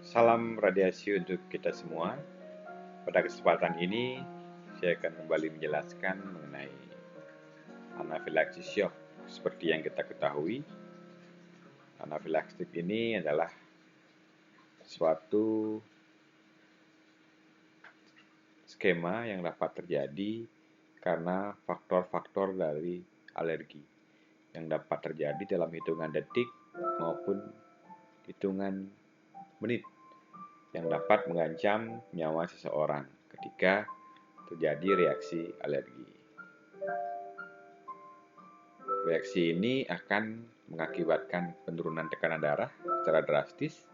Salam radiasi untuk kita semua. Pada kesempatan ini, saya akan kembali menjelaskan mengenai anafilaksis shock. Seperti yang kita ketahui, anafilaksis ini adalah suatu skema yang dapat terjadi karena faktor-faktor dari alergi yang dapat terjadi dalam hitungan detik maupun hitungan menit yang dapat mengancam nyawa seseorang ketika terjadi reaksi alergi. Reaksi ini akan mengakibatkan penurunan tekanan darah secara drastis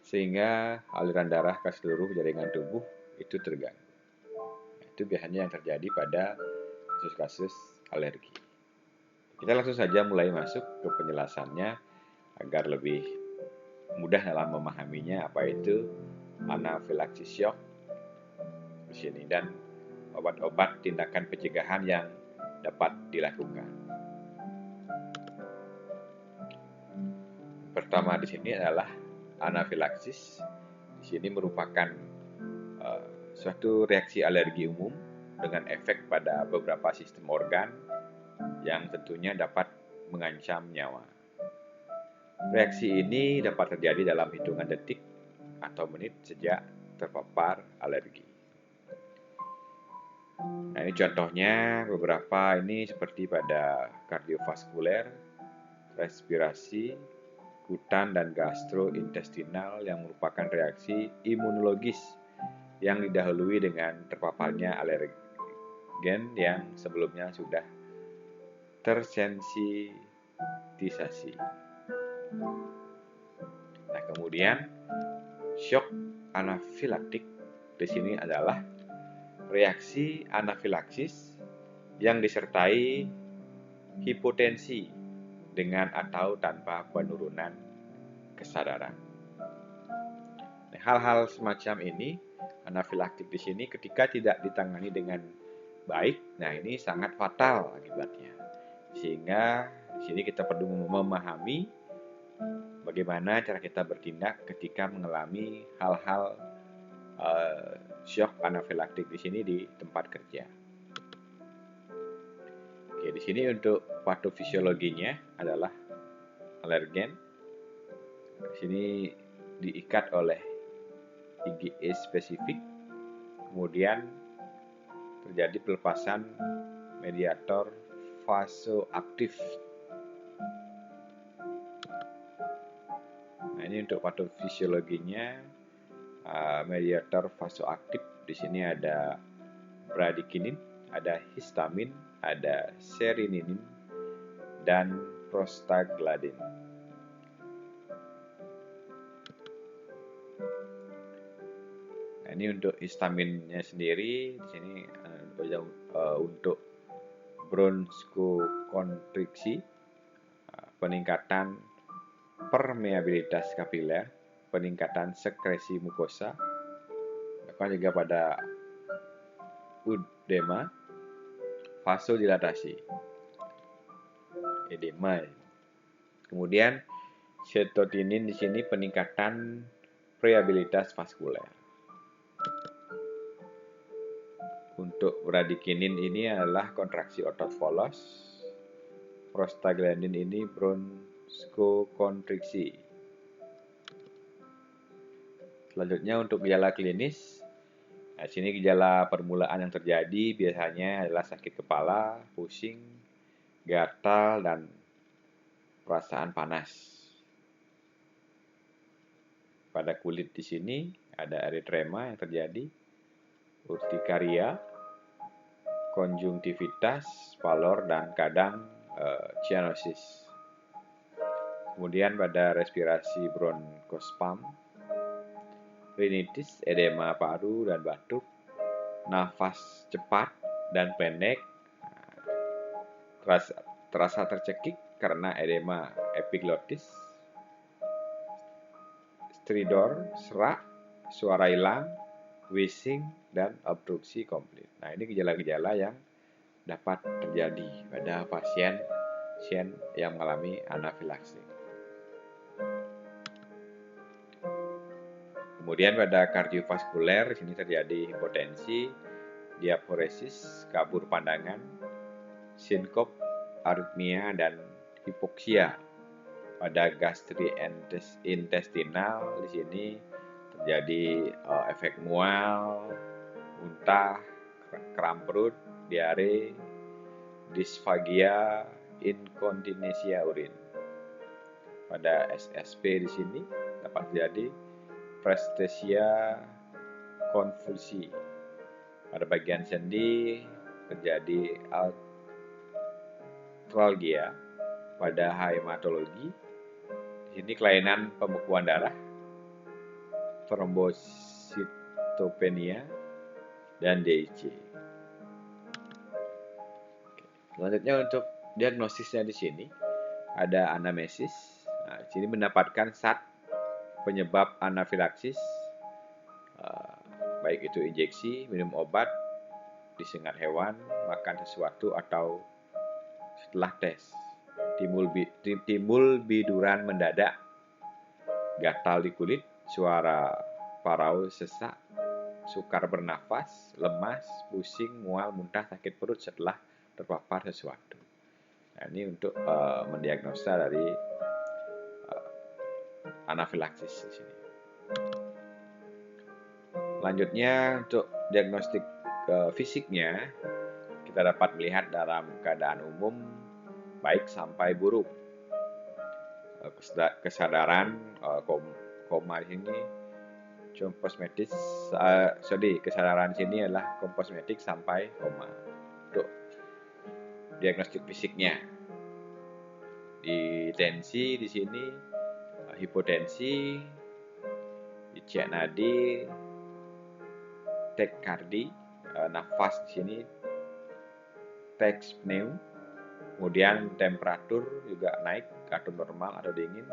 sehingga aliran darah ke seluruh jaringan tubuh itu terganggu. Itu biasanya yang terjadi pada kasus-kasus alergi. Kita langsung saja mulai masuk ke penjelasannya agar lebih mudah dalam memahaminya apa itu anafilaksis shock di sini dan obat-obat tindakan pencegahan yang dapat dilakukan. Pertama di sini adalah anafilaksis. Di sini merupakan suatu reaksi alergi umum dengan efek pada beberapa sistem organ yang tentunya dapat mengancam nyawa. Reaksi ini dapat terjadi dalam hitungan detik atau menit sejak terpapar alergi. Nah, ini contohnya beberapa ini seperti pada kardiovaskuler, respirasi, kutan dan gastrointestinal yang merupakan reaksi imunologis yang didahului dengan terpaparnya alergen yang sebelumnya sudah tersensitisasi. Nah, kemudian shock anafilaktik di sini adalah reaksi anafilaksis yang disertai hipotensi dengan atau tanpa penurunan kesadaran. Nah, hal-hal semacam ini anafilaktik di sini ketika tidak ditangani dengan baik, nah ini sangat fatal akibatnya. Sehingga di sini kita perlu memahami bagaimana cara kita bertindak ketika mengalami hal-hal shock anafilaktik di sini di tempat kerja. Oke, di sini untuk patofisiologinya adalah alergen. Di sini diikat oleh IgE spesifik, kemudian terjadi pelepasan mediator vasoaktif. Nah, ini untuk patofisiologinya mediator vasoaktif. Di sini ada bradikinin, ada histamin, ada serotonin, dan prostaglandin. Nah, ini untuk histaminnya sendiri di sini untuk bronkokonstriksi, peningkatan permeabilitas kapiler, peningkatan sekresi mukosa, bahkan juga pada udema, vasodilatasi, edema. Kemudian serotonin di sini peningkatan permeabilitas vaskuler. Untuk bradikinin ini adalah kontraksi otot polos, prostaglandin ini bronkokonstriksi. Selanjutnya untuk gejala klinis. Nah, sini gejala permulaan yang terjadi biasanya adalah sakit kepala, pusing, gatal, dan perasaan panas. Pada kulit di sini ada eritema yang terjadi, urtikaria, konjungtivitas, pallor, dan kadang cyanosis. Kemudian pada respirasi bronkospam, rinitis, edema paru dan batuk, nafas cepat dan pendek, terasa tercekik karena edema epiglotis, stridor, serak, suara hilang, wheezing, dan obstruksi komplit. Nah, ini gejala-gejala yang dapat terjadi pada pasien yang mengalami anafilaksis. Kemudian pada kardiovaskuler, di sini terjadi hipotensi, diaporesis, kabur pandangan, sinkop, aritmia, dan hipoksia. Pada gastrointestinal, di sini terjadi efek mual, muntah, kram perut, diare, disfagia, inkontinensia urin. Pada SSP di sini dapat terjadi prestesia, konfusi. Pada bagian sendi terjadi artralgia. Pada hematologi, di sini kelainan pembekuan darah, trombositopenia, dan DIC. Selanjutnya untuk diagnosisnya di sini ada anamnesis. Nah, di sini mendapatkan zat penyebab anafilaksis, baik itu injeksi, minum obat, disengat hewan, makan sesuatu, atau setelah tes. Timbul biduran mendadak, gatal di kulit, suara parau sesak, sukar bernafas, lemas, pusing, mual, muntah, sakit perut setelah terpapar sesuatu. Nah, ini untuk mendiagnosa dari anafilaksis di sini. Selanjutnya untuk diagnostik fisiknya, kita dapat melihat dalam keadaan umum baik sampai buruk. Kesadaran koma di sini komposmetik, kesadaran sini adalah komposmetik sampai koma. Untuk diagnostik fisiknya, di tensi di sini hipotensi, dicek nadi, takikardi, nafas di sini tekspneu, kemudian temperatur juga naik atau normal atau dingin,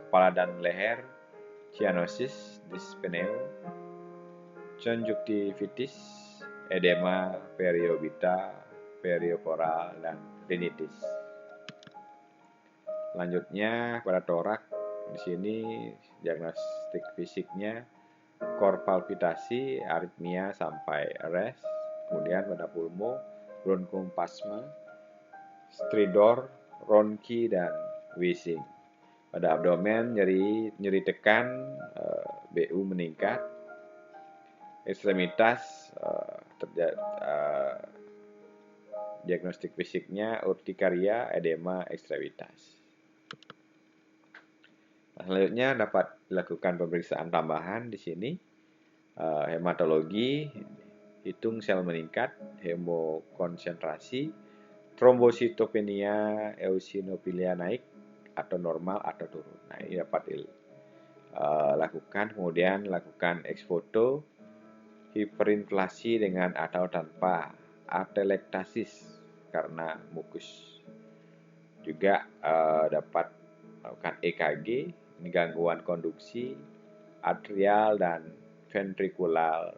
kepala dan leher, cyanosis, dyspneu, konjungtivitis, edema periobita, perioral, dan rinitis. Selanjutnya pada torak, di sini diagnostik fisiknya kor palpitasi, aritmia sampai arrest. Kemudian pada pulmo, bronkospasma, stridor, ronki, dan wheezing. Pada abdomen nyeri tekan, BU meningkat. Ekstremitas diagnostik fisiknya urtikaria, edema ekstremitas. Nah, selanjutnya dapat dilakukan pemeriksaan tambahan di sini, hematologi, hitung sel meningkat, hemokonsentrasi, trombositopenia, eosinofilia naik atau normal atau turun. Nah, ini dapat dilakukan. Kemudian lakukan eksfoto, hiperinflasi dengan atau tanpa atelektasis karena mukus. Juga dapat melakukan EKG, gangguan konduksi atrial dan ventrikular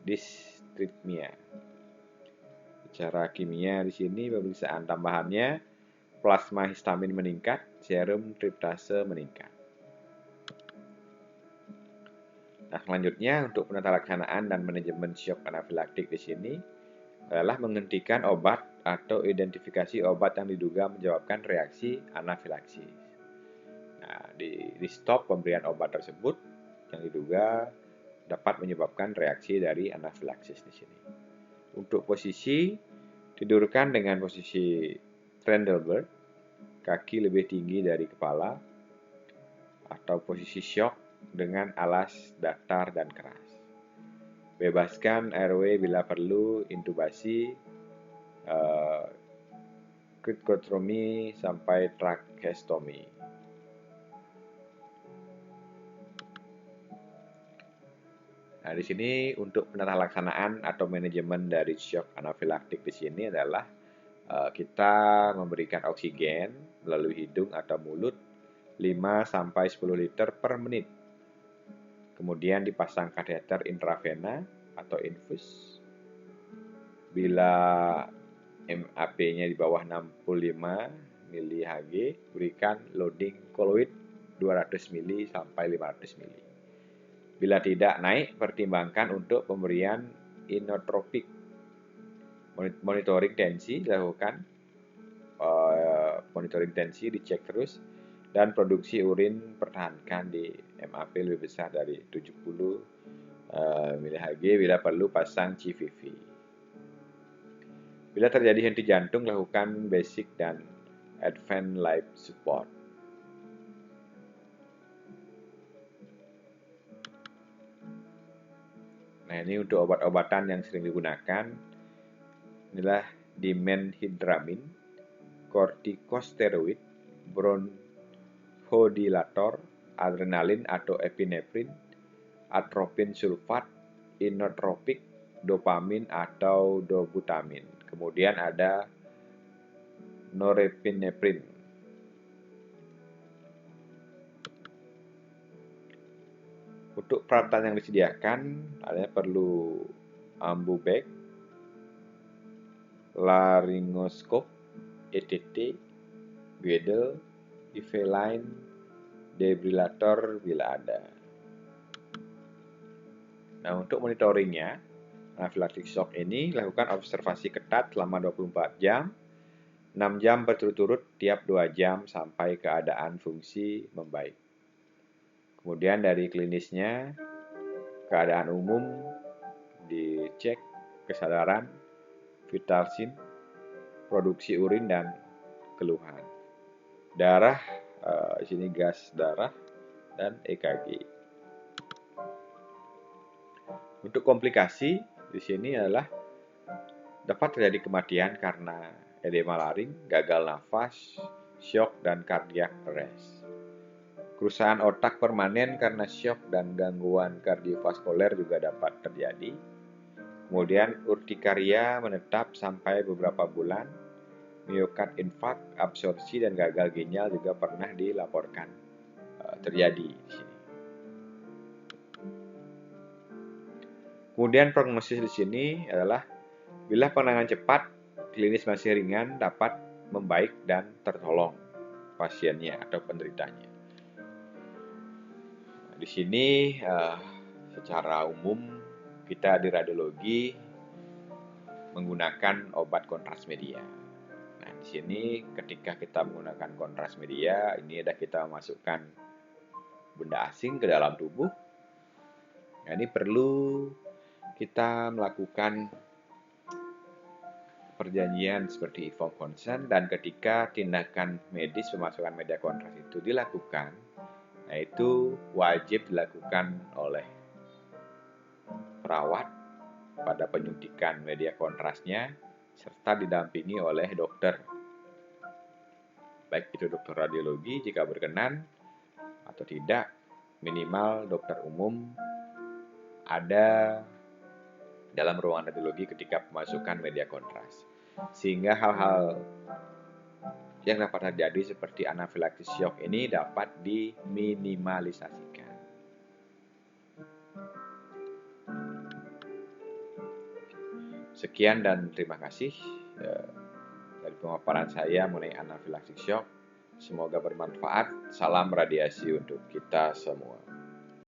dysrhythmia. Secara kimia di sini pemeriksaan tambahannya plasma histamin meningkat, serum tryptase meningkat. Nah, selanjutnya untuk penata laksanaan dan manajemen syok anafilaktik di sini adalah menghentikan obat atau identifikasi obat yang diduga menyebabkan reaksi anafilaksis. Nah, di stop pemberian obat tersebut yang diduga dapat menyebabkan reaksi dari anafilaksis di sini. Untuk posisi, tidurkan dengan posisi Trendelenburg, kaki lebih tinggi dari kepala, atau posisi shock dengan alas datar dan keras. Bebaskan airway bila perlu, intubasi, kristotomi sampai tracheostomy. Nah, di sini untuk penata laksanaan atau manajemen dari shock anafilaktik di sini adalah kita memberikan oksigen melalui hidung atau mulut 5-10 liter per menit. Kemudian dipasang kateter intravena atau infus. Bila MAP-nya di bawah 65 mHg, berikan loading koloid 200 ml sampai 500 ml. Bila tidak naik, pertimbangkan untuk pemberian inotropik. Monitoring tensi dilakukan, monitoring tensi dicek terus, dan produksi urin pertahankan di MAP lebih besar dari 70 mHg bila perlu pasang CVV. Bila terjadi henti jantung, lakukan basic dan advanced life support. Nah, ini untuk obat-obatan yang sering digunakan. Inilah dimenhidramin, kortikosteroid, bronchodilator, adrenalin atau epinefrin, atropin sulfat, inotropik, dopamin atau dobutamin. Kemudian ada norepinefrin. Untuk peralatan yang disediakan, adanya perlu ambubeg, laryngoskop, ETT, Guidel, IV-line, defibrillator bila ada. Nah, untuk monitoringnya, anafilaktik shock ini lakukan observasi ketat selama 24 jam, 6 jam berturut-turut tiap 2 jam sampai keadaan fungsi membaik. Kemudian dari klinisnya, keadaan umum dicek, kesadaran, vital sign, produksi urin dan keluhan. Darah, di sini gas darah dan EKG. Untuk komplikasi di sini adalah dapat terjadi kematian karena edema laring, gagal nafas, shock dan cardiac arrest. Kerusakan otak permanen karena shock dan gangguan kardiovaskuler juga dapat terjadi. Kemudian urtikaria menetap sampai beberapa bulan. Miokard infark, absorpsi dan gagal ginjal juga pernah dilaporkan terjadi di sini. Kemudian prognosis di sini adalah bila penanganan cepat, klinis masih ringan dapat membaik dan tertolong pasiennya atau penderitanya. Di sini secara umum kita di radiologi menggunakan obat kontras media. Nah, di sini ketika kita menggunakan kontras media, ini ada kita masukkan benda asing ke dalam tubuh. Nah, ini perlu kita melakukan perjanjian seperti informed consent, dan ketika tindakan medis pemasukan media kontras itu dilakukan, nah itu wajib dilakukan oleh perawat pada penyuntikan media kontrasnya serta didampingi oleh dokter. Baik itu dokter radiologi jika berkenan atau tidak, minimal dokter umum ada dalam ruangan radiologi ketika pemasukan media kontras. Sehingga hal-hal yang dapat terjadi seperti anafilaktik shock ini dapat diminimalisasikan. Sekian dan terima kasih dari pemaparan saya mengenai anafilaktik shock. Semoga bermanfaat. Salam radiasi untuk kita semua.